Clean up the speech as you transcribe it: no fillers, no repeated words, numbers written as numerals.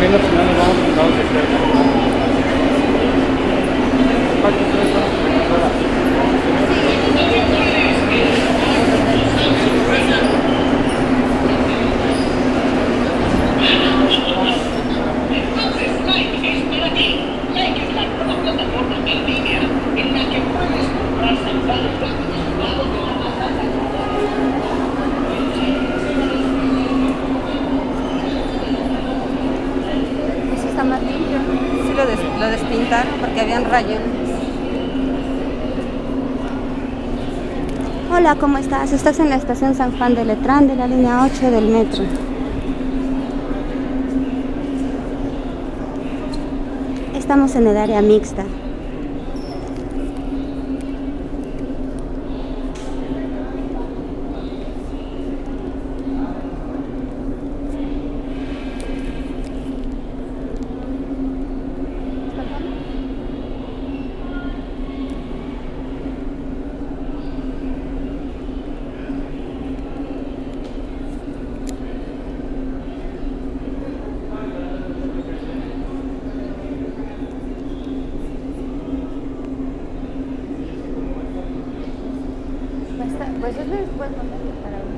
viendo si no nos vamos juntados de cerca. Entonces, Like es para ti. Like es la nueva plataforma en línea en la que puedes comprar sentados gratis pagos de la más alta Eso está más limpio. Sí, lo despintaron porque habían rayones. Hola, ¿cómo estás? Estás en la estación San Juan de Letrán de la línea 8 del metro. Estamos en el área mixta. Pues es buen momento para